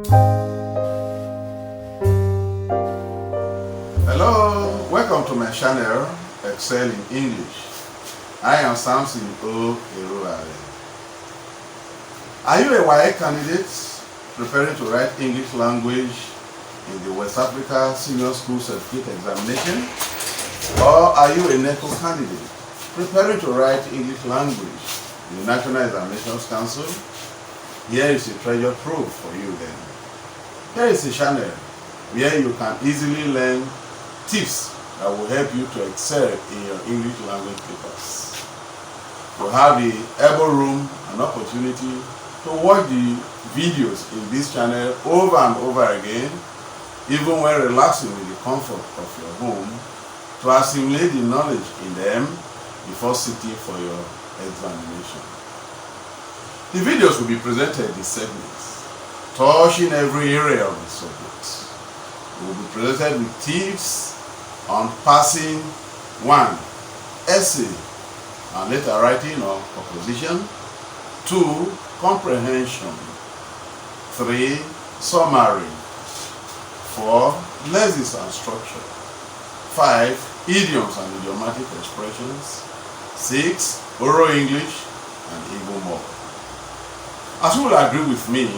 Hello, welcome to my channel, Excel in English. I am Samson O. Eruoburhobo. Are you a WASSCE candidate preparing to write English language in the West Africa Senior School Certificate Examination? Or are you a NECO candidate preparing to write English language in the National Examinations Council? Here is a treasure trove for you then. Here is a channel where you can easily learn tips that will help you to excel in your English language papers. You have the elbow room and opportunity to watch the videos in this channel over and over again, even when relaxing in the comfort of your home, to assimilate the knowledge in them before sitting for your examination. The videos will be presented in segments, touching every area of the subject. It will be presented with tips on passing 1. Essay and letter writing or composition. 2. Comprehension. 3. Summary. 4. Lessons and structure. 5. Idioms and idiomatic expressions. 6. Oral English and even more. As you will agree with me,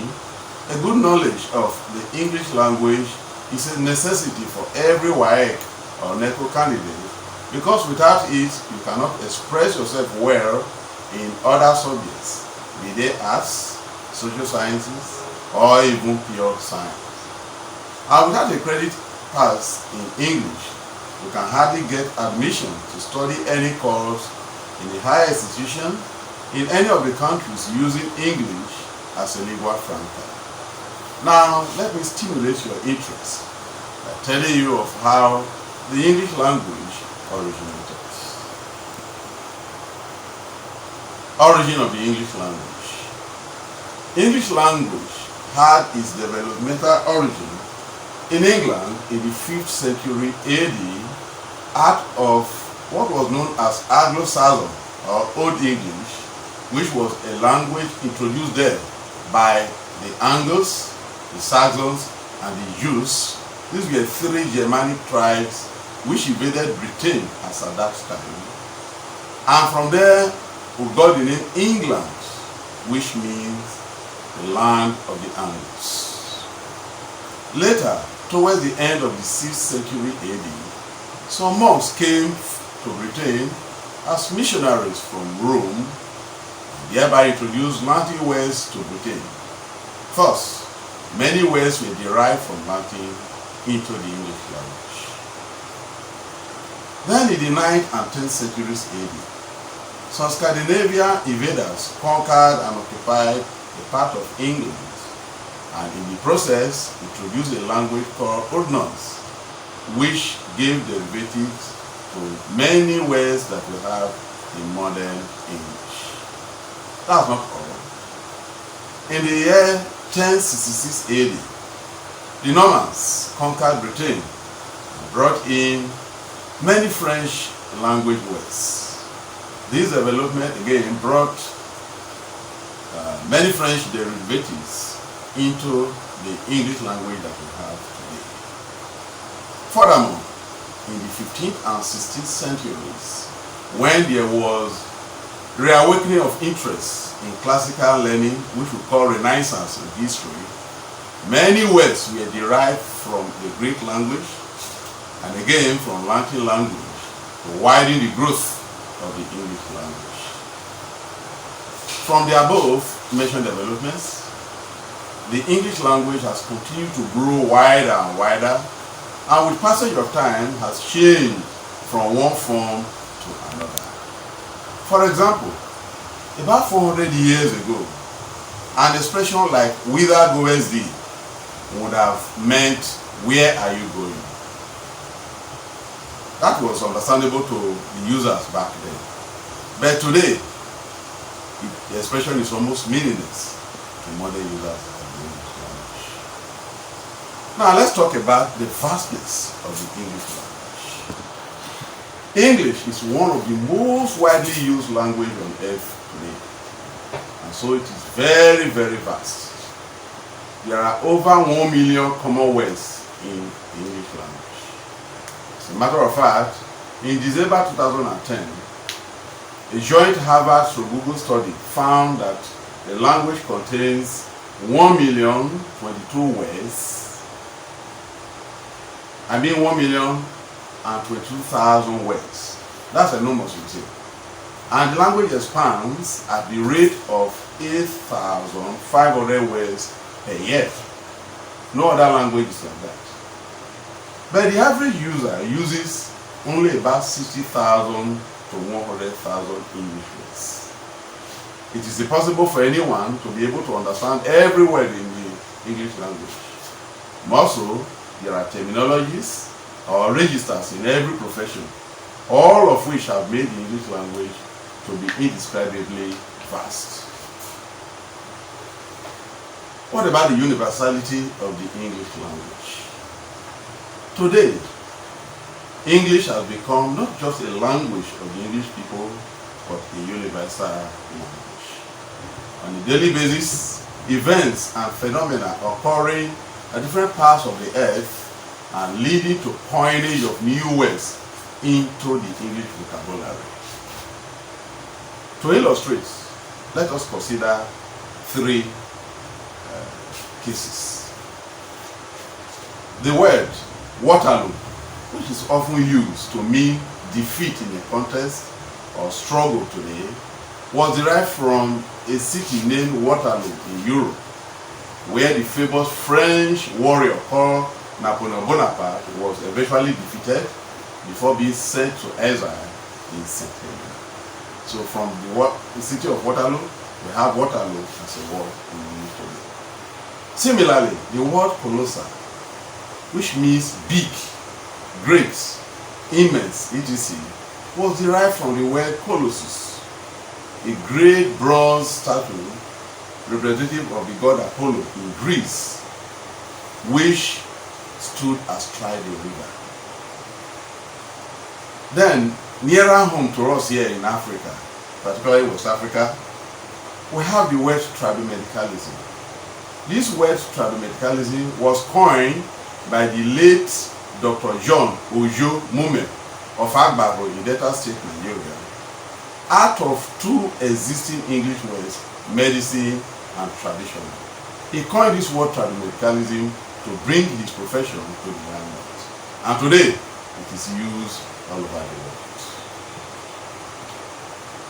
a good knowledge of the English language is a necessity for every WASSCE or NECO candidate, because without it, you cannot express yourself well in other subjects, be they arts, social sciences, or even pure science. And without a credit pass in English, you can hardly get admission to study any course in a higher institution in any of the countries using English as a lingua franca. Now, let me stimulate your interest by telling you of how the English language originated. Origin of the English language. English language had its developmental origin in England in the 5th century AD out of what was known as Anglo-Saxon or Old English, which was a language introduced there by the Angles, the Saxons, and the Jews. These were 3 Germanic tribes which invaded Britain as at that time. And from there, we got the name England, which means the land of the Angles. Later, towards the end of the 6th century AD, some monks came to Britain as missionaries from Rome, and thereby introduced Latin words to Britain. First, many words were derived from Latin into the English language. Then in the 9th and 10th centuries AD, some Scandinavian invaders conquered and occupied a part of England, and in the process introduced a language called Old Norse, which gave derivatives to many words that we have in modern English. That's not all. In the year 1066 AD, the Normans conquered Britain and brought in many French language words. This development again brought many French derivatives into the English language that we have today. Furthermore, in the 15th and 16th centuries, when there was reawakening of interest in classical learning, which we call Renaissance in history, many words were derived from the Greek language and again from Latin language to widen the growth of the English language. From the above mentioned developments, the English language has continued to grow wider and wider, and with passage of time has changed from one form to another. For example, about 400 years ago, an expression like "whither goest thee" would have meant "where are you going?" That was understandable to the users back then. But today, the expression is almost meaningless to modern users of the English language. Now let's talk about the vastness of the English language. English is one of the most widely used languages on earth today. And so it is very, very vast. there are over 1 million common words in the English language. As a matter of fact, in December 2010, a joint Harvard-Google study found that the language contains 1,022,000 words. 1,022,000 words. That's enormous, you see. And the language expands at the rate of 8,500 words per year. No other language is like that. But the average user uses only about 60,000 to 100,000 English words. It is impossible for anyone to be able to understand every word in the English language. More so, there are terminologies or registers in every profession, all of which have made the English language to be indescribably vast. What about the universality of the English language? Today, English has become not just a language of the English people, but a universal language. On a daily basis, events and phenomena occurring at different parts of the earth and leading to coinage of new words into the English vocabulary. To illustrate, let us consider three cases. The word Waterloo, which is often used to mean defeat in a contest or struggle today, was derived from a city named Waterloo in Europe, where the famous French warrior called Napoleon Bonaparte was eventually defeated before being sent to exile in Siberia. So from the city of Waterloo, we have Waterloo as a word in English today. Similarly, the word colossal, which means big, great, immense, etc., was derived from the word colossus, a great bronze statue representative of the god Apollo in Greece, which stood astride a river. Then, nearer home to us here in Africa, particularly West Africa, we have the word tribomedicalism. This word tribomedicalism was coined by the late Dr. John Ojo Mume of Agbaro in Delta State, Nigeria, out of two existing English words, medicine and traditional. He coined this word tribomedicalism to bring his profession to the limelight. And today, it is used all over the world.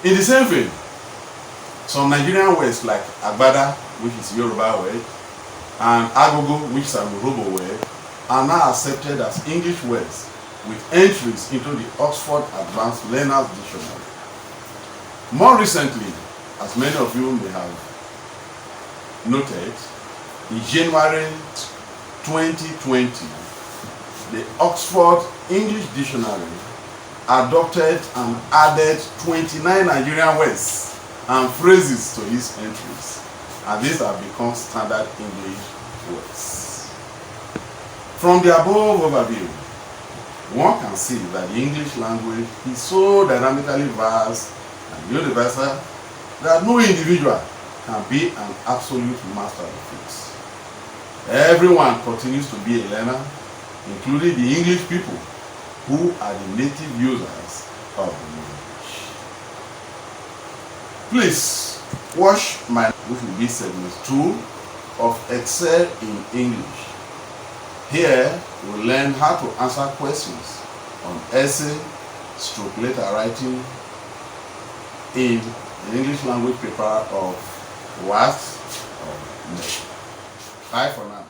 In the same vein, some Nigerian words like Agbada, which is Yoruba word, and Agogo, which is an Urhobo word, are now accepted as English words with entries into the Oxford Advanced Learners Dictionary. More recently, as many of you may have noted, in January 2020, the Oxford English Dictionary adopted and added 29 Nigerian words and phrases to its entries, and these have become standard English words. From the above overview, one can see that the English language is so dynamically vast and universal that no individual can be an absolute master of it. Everyone continues to be a learner, including the English people, who are the native users of the language. Please watch my which will be segment 2 of Excel in English. Here, we'll learn how to answer questions on essay, letter writing in the English language paper of WASSCE or NECO. Bye for now.